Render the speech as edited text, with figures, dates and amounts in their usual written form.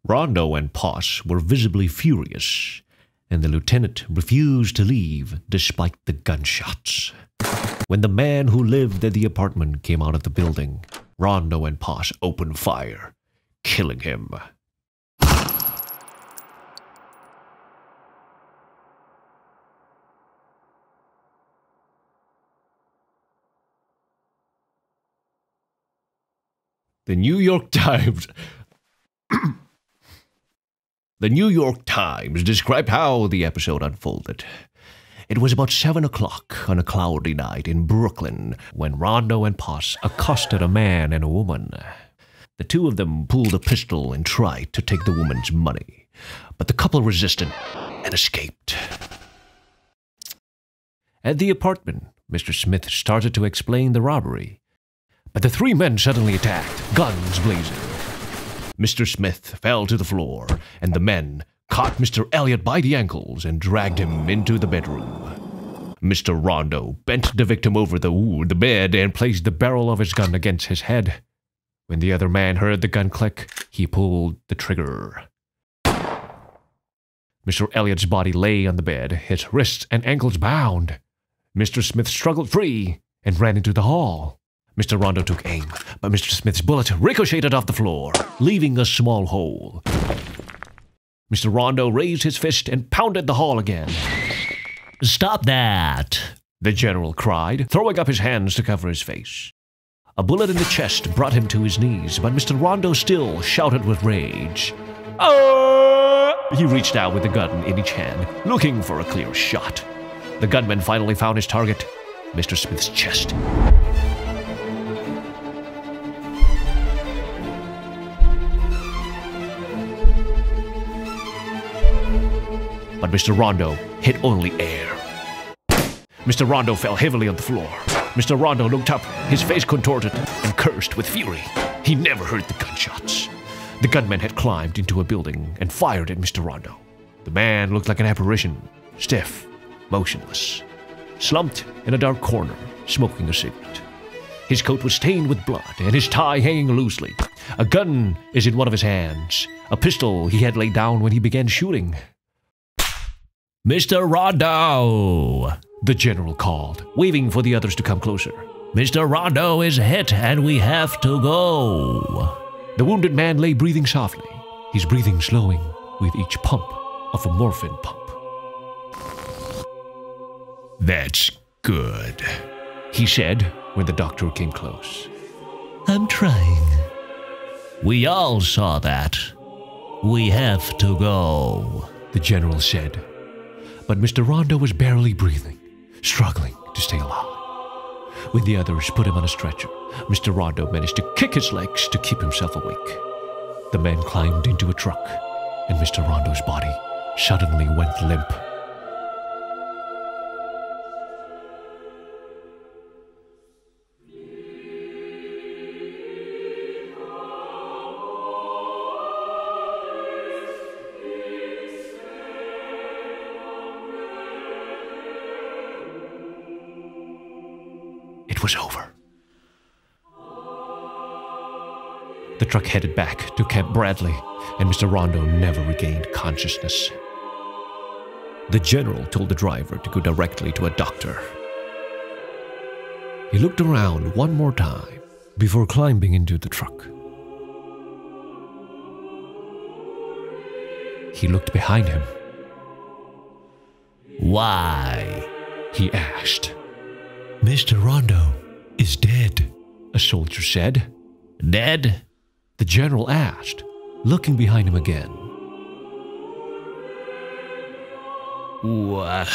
Rondo and Poss were visibly furious, and the lieutenant refused to leave despite the gunshots. When the man who lived at the apartment came out of the building, Rondo and Poss opened fire, killing him. The New York Times described how the episode unfolded. It was about 7 o'clock on a cloudy night in Brooklyn when Rondo and Poss accosted a man and a woman. The two of them pulled a pistol and tried to take the woman's money, but the couple resisted and escaped. At the apartment, Mr. Smith started to explain the robbery, but the three men suddenly attacked, guns blazing. Mr. Smith fell to the floor, and the men caught Mr. Elliot by the ankles and dragged him into the bedroom. Mr. Rondo bent the victim over the bed and placed the barrel of his gun against his head. When the other man heard the gun click, he pulled the trigger. Mr. Elliot's body lay on the bed, his wrists and ankles bound. Mr. Smith struggled free and ran into the hall. Mr. Rondo took aim, but Mr. Smith's bullet ricocheted off the floor, leaving a small hole. Mr. Rondo raised his fist and pounded the hall again. "Stop that!" the general cried, throwing up his hands to cover his face. A bullet in the chest brought him to his knees, but Mr. Rondo still shouted with rage. He reached out with the gun in each hand, looking for a clear shot. The gunman finally found his target, Mr. Smith's chest. But Mr. Rondo hit only air. Mr. Rondo fell heavily on the floor. Mr. Rondo looked up, his face contorted, and cursed with fury. He never heard the gunshots. The gunman had climbed into a building and fired at Mr. Rondo. The man looked like an apparition, stiff, motionless, slumped in a dark corner, smoking a cigarette. His coat was stained with blood, and his tie hanging loosely. A gun is in one of his hands, a pistol he had laid down when he began shooting. "Mr. Rondo!" the general called, waving for the others to come closer. "Mr. Rondo is hit and we have to go." The wounded man lay breathing softly, his breathing slowing with each pump of a morphine pump. "That's good," he said when the doctor came close. "I'm trying." "We all saw that. We have to go," the general said. But Mr. Rondo was barely breathing, struggling to stay alive. When the others put him on a stretcher, Mr. Rondo managed to kick his legs to keep himself awake. The man climbed into a truck, and Mr. Rondo's body suddenly went limp. It was over. The truck headed back to Camp Bradley, and Mr. Rondo never regained consciousness. The general told the driver to go directly to a doctor. He looked around one more time before climbing into the truck. He looked behind him. "Why?" he asked. "Mr. Rondo is dead," a soldier said. "Dead?" the general asked, looking behind him again. "Why?"